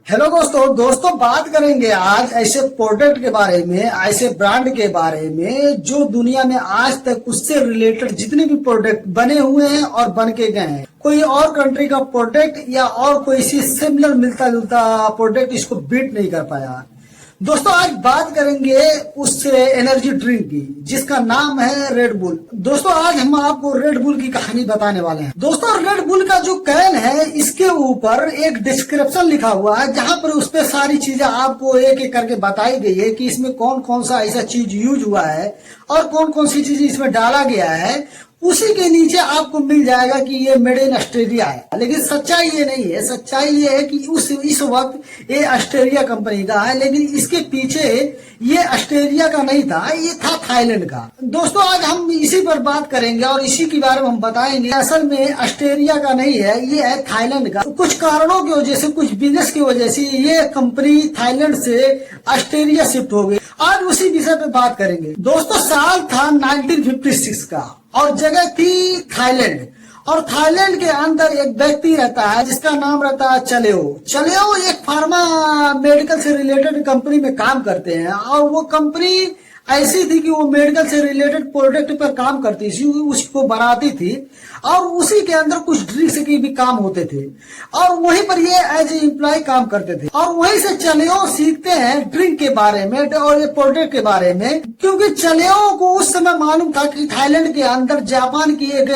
Hello दोस्तों बात करेंगे आज ऐसे प्रोडक्ट के बारे में, ऐसे ब्रांड के बारे में जो दुनिया में आज तक उससे रिलेटेड जितने भी प्रोडक्ट बने हुए हैं और बन के गए हैं, कोई और कंट्री का प्रोडक्ट या और कोई सी सिमिलर मिलता जुलता प्रोडक्ट इसको बीट नहीं कर पाया। दोस्तों आज बात करेंगे उस एनर्जी ड्रिंक की जिसका नाम है रेड बुल। दोस्तों आज हम आपको रेड बुल की कहानी बताने वाले हैं। दोस्तों रेड बुल का जो कैन है इसके ऊपर एक डिस्क्रिप्शन लिखा हुआ है जहां पर उस पर सारी चीजें आपको एक एक करके बताई गई है कि इसमें कौन कौन सा ऐसा चीज यूज हुआ है और कौन कौन सी चीज इसमें डाला गया है। उसी के नीचे आपको मिल जाएगा कि ये मेड इन ऑस्ट्रेलिया है, लेकिन सच्चाई ये नहीं है। सच्चाई ये है कि इस वक्त ये ऑस्ट्रेलिया कंपनी का है, लेकिन इसके पीछे ये ऑस्ट्रेलिया का नहीं था, ये था थाईलैंड का। दोस्तों आज हम इसी पर बात करेंगे और इसी के बारे में हम बताएंगे। असल में ऑस्ट्रेलिया का नहीं है, ये है थाईलैंड का। कुछ कारणों की वजह से, कुछ बिजनेस की वजह से ये कंपनी थाईलैंड से ऑस्ट्रेलिया शिफ्ट हो गई। आज उसी विषय पे बात करेंगे। दोस्तों साल था 1956 का और जगह थी थाईलैंड, और थाईलैंड के अंदर एक व्यक्ति रहता है जिसका नाम रहता है चलेओ। चलेओ एक फार्मा मेडिकल से रिलेटेड कंपनी में काम करते हैं और वो कंपनी ऐसी थी कि वो मेडिकल से रिलेटेड प्रोडक्ट पर काम करती थी, उसको बनाती थी और उसी के अंदर कुछ ड्रिंक्स के भी काम होते थे और वहीं पर ये एज ए एम्प्लॉय काम करते थे। और वहीं से चलेओ सीखते हैं ड्रिंक के बारे में और ये प्रोडक्ट के बारे में, क्योंकि चलेओ को उस समय मालूम था कि थाईलैंड के अंदर जापान की एक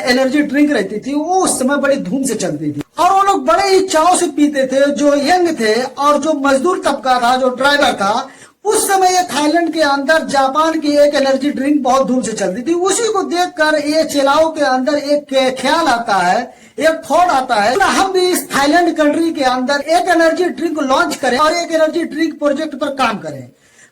एनर्जी ड्रिंक रहती थी, वो उस समय बड़ी धूम से चलती थी और वो लोग बड़े ही चाव से पीते थे। जो यंग थे और जो मजदूर तबका था, जो ड्राइवर था, उस समय ये थाईलैंड के अंदर जापान की एक एनर्जी ड्रिंक बहुत धूम से चलती थी। उसी को देखकर ये चेलाओ के अंदर एक ख्याल आता है, एक थॉट आता है, हम भी इस थाईलैंड कंट्री के अंदर एक एनर्जी ड्रिंक लॉन्च करें और एक एनर्जी ड्रिंक प्रोजेक्ट पर काम करें।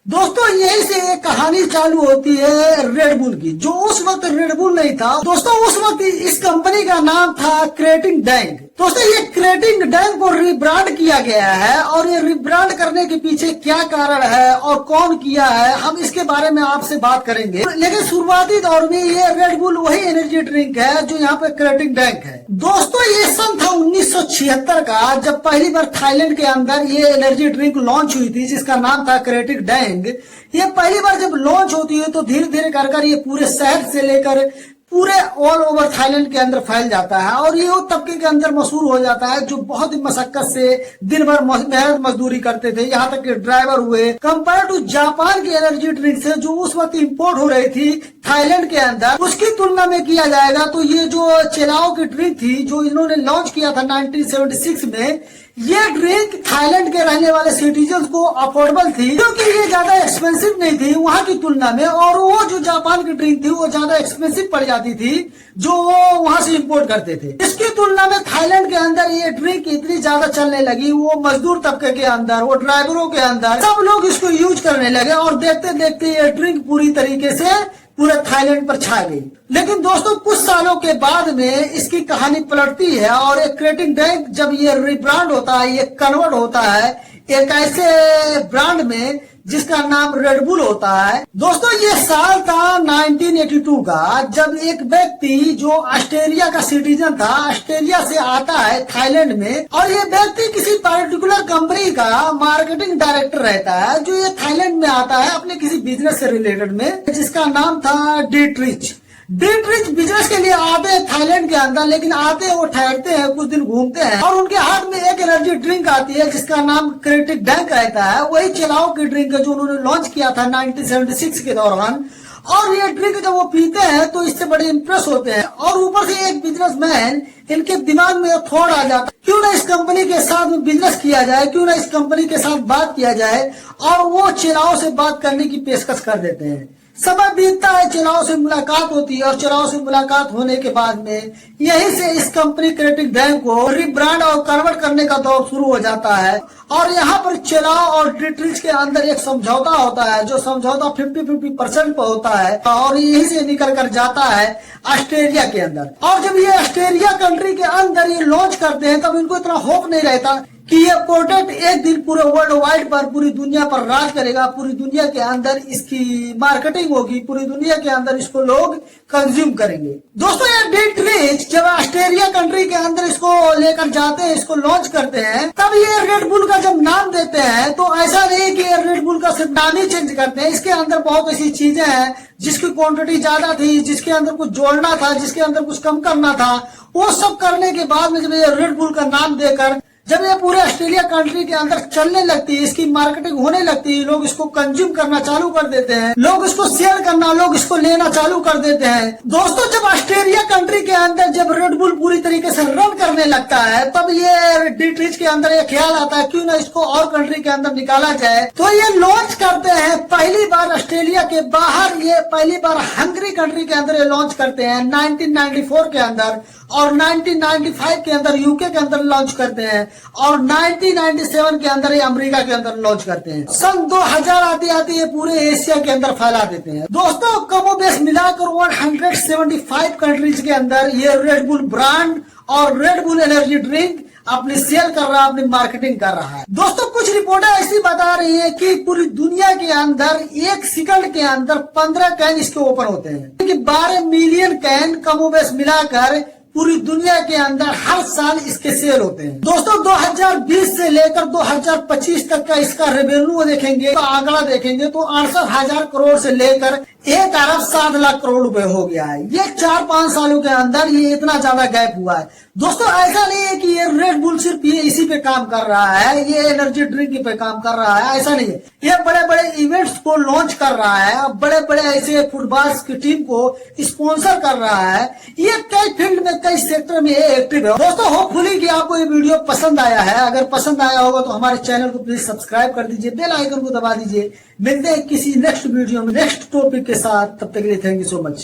दोस्तों यही से एक कहानी चालू होती है रेड बुल की, जो उस वक्त रेड बुल नहीं था। दोस्तों उस वक्त इस कंपनी का नाम था क्रिएटिंग डैंग। दोस्तों ये क्रिएटिंग डैंग को रिब्रांड किया गया है और ये रिब्रांड करने के पीछे क्या कारण है और कौन किया है, हम इसके बारे में आपसे बात करेंगे। लेकिन शुरुआती दौर में ये रेड बुल वही एनर्जी ड्रिंक है जो यहाँ पे क्रिएटिंग डैंग है। दोस्तों ये सन था 1976 का, जब पहली बार थाईलैंड के अंदर ये एनर्जी ड्रिंक लॉन्च हुई थी जिसका नाम था क्रिएटिंग डैंग। ये पहली बार जब लॉन्च होती है तो धीरे धीरे कर ये पूरे शहर से लेकर पूरे ऑल ओवर थाईलैंड के अंदर फैल जाता है और ये वो तबके के अंदर मशहूर हो जाता है जो बहुत ही मशक्कत से दिन भर मेहनत मजदूरी करते थे, यहाँ तक कि ड्राइवर हुए। कंपेयर टू जापान की एनर्जी ड्रिंक से जो उस वक्त इंपोर्ट हो रही थी थाईलैंड के अंदर, उसकी तुलना में किया जाएगा तो ये जो चेलाओ की ड्रिंक थी जो इन्होंने लॉन्च किया था 1976 में, ये ड्रिंक थाईलैंड के रहने वाले सिटीजन को अफोर्डेबल थी, क्योंकि ये ज्यादा एक्सपेंसिव नहीं थी वहाँ की तुलना में, और वो जो जापान की ड्रिंक थी वो ज्यादा एक्सपेंसिव पड़ जाती थी जो वो वहाँ से इंपोर्ट करते थे। इसकी तुलना में थाईलैंड के अंदर ये ड्रिंक इतनी ज्यादा चलने लगी, वो मजदूर तबके के अंदर, वो ड्राइवरों के अंदर, सब लोग इसको यूज करने लगे और देखते देखते ये ड्रिंक पूरी तरीके से पूरे थाईलैंड पर छा गई। लेकिन दोस्तों कुछ सालों के बाद में इसकी कहानी पलटती है और एक क्रिएटिंग डैंग जब ये रिब्रांड होता है, ये कन्वर्ट होता है एक ऐसे ब्रांड में जिसका नाम रेड बुल होता है। दोस्तों ये साल था 1982 का, जब एक व्यक्ति जो ऑस्ट्रेलिया का सिटीजन था, ऑस्ट्रेलिया से आता है थाईलैंड में, और ये व्यक्ति किसी पर्टिकुलर कंपनी का मार्केटिंग डायरेक्टर रहता है जो ये थाईलैंड में आता है अपने किसी बिजनेस से रिलेटेड में, जिसका नाम था डीट्रिच। डीट्रिच बिजनेस के लिए आते हैं थाईलैंड के अंदर, लेकिन आते हैं वो ठहरते हैं, कुछ दिन घूमते हैं और उनके हाथ में एक एनर्जी ड्रिंक आती है जिसका नाम क्रिएटिंग डैंग रहता है। वही चेलाओ की ड्रिंक है जो उन्होंने लॉन्च किया था 1976 के दौरान, और ये ड्रिंक जब वो पीते हैं तो इससे बड़े इम्प्रेस होते हैं और ऊपर से एक बिजनेसमैन इनके दिमाग में थॉट आ जाता है, क्यों ना इस कंपनी के साथ में बिजनेस किया जाए, क्यों ना इस कंपनी के साथ बात किया जाए, और वो चेलाओ से बात करने की पेशकश कर देते हैं। समय बीतता है, चेलाओ से मुलाकात होती है और चेलाओ से मुलाकात होने के बाद में यहीं से इस कंपनी क्रिएटिंग डैंग को रिब्रांड और कन्वर्ट करने का दौर शुरू हो जाता है। और यहाँ पर चेलाओ और डीट्रिच के अंदर एक समझौता होता है, जो समझौता 50-50% पर होता है और यहीं से निकल कर जाता है ऑस्ट्रेलिया के अंदर। और जब ये ऑस्ट्रेलिया कंट्री के अंदर ये लॉन्च करते हैं तब इनको इतना होप नहीं रहता कि ये प्रोडक्ट एक दिन पूरे वर्ल्ड वाइड पर, पूरी दुनिया पर राज करेगा, पूरी दुनिया के अंदर इसकी मार्केटिंग होगी, पूरी दुनिया के अंदर इसको लोग कंज्यूम करेंगे। दोस्तों ये डीट्रिच जब ऑस्ट्रेलिया कंट्री के अंदर इसको लेकर जाते हैं, इसको लॉन्च करते हैं, तब ये रेड बुल का जब नाम देते हैं तो ऐसा नहीं कि रेड बुल का सिर्फ नाम ही चेंज करते हैं, इसके अंदर बहुत ऐसी चीजें हैं जिसकी क्वांटिटी ज्यादा थी, जिसके अंदर कुछ जोड़ना था, जिसके अंदर कुछ कम करना था, वो सब करने के बाद में जब ये रेड बुल का नाम देकर जब ये पूरे ऑस्ट्रेलिया कंट्री के अंदर चलने लगती है, इसकी मार्केटिंग होने लगती है, लोग इसको कंज्यूम करना चालू कर देते हैं, लोग इसको सेल करना, लोग इसको लेना चालू कर देते हैं। दोस्तों जब ऑस्ट्रेलिया कंट्री के अंदर जब रेड बुल पूरी तरीके से रन करने लगता है तब ये डिट्रिच के अंदर ये ख्याल आता है क्यों ना इसको और कंट्री के अंदर निकाला जाए। तो ये लॉन्च करते हैं पहली बार ऑस्ट्रेलिया के बाहर, ये पहली बार हंगरी कंट्री के अंदर ये लॉन्च करते हैं 1994 के अंदर, और 1995 के अंदर यूके के अंदर लॉन्च करते हैं, और 1997 के अंदर ये अमेरिका के अंदर लॉन्च करते हैं। सन 2000 आते आते ये पूरे एशिया के अंदर फैला देते हैं। दोस्तों कमोबेश मिलाकर 175 कंट्रीज के अंदर ये रेड बुल ब्रांड और रेड बुल एनर्जी ड्रिंक अपनी सेल कर रहा है, अपनी मार्केटिंग कर रहा है। दोस्तों कुछ रिपोर्टें ऐसी बता रही है कि पूरी दुनिया के अंदर एक सेकंड के अंदर 15 कैन इसके ओपन होते हैं, कि 12 मिलियन कैन कमोबेश मिलाकर पूरी दुनिया के अंदर हर साल इसके सेल होते हैं। दोस्तों 2020 से लेकर 2025 तक का इसका रेवेन्यू देखेंगे तो आंकड़ा देखेंगे तो 68,000 करोड़ से लेकर 1 अरब 7 लाख करोड़ रुपए हो गया है। ये 4-5 सालों के अंदर ये इतना ज्यादा गैप हुआ है। दोस्तों ऐसा नहीं है कि ये रेड बुल सिर्फ ये इसी पे काम कर रहा है, ये एनर्जी ड्रिंक पे काम कर रहा है, ऐसा नहीं है। ये बड़े बड़े इवेंट्स को लॉन्च कर रहा है, बड़े बड़े ऐसे फुटबॉल की टीम को स्पॉन्सर कर रहा है, ये कई फील्ड में कई सेक्टर में ये एक्टिव है। दोस्तों होपफुली कि आपको ये वीडियो पसंद आया है, अगर पसंद आया होगा तो हमारे चैनल को प्लीज सब्सक्राइब कर दीजिए, बेल आइकन को दबा दीजिए। मिलते हैं किसी नेक्स्ट वीडियो में नेक्स्ट टॉपिक के साथ, तब तक के लिए थैंक यू सो मच।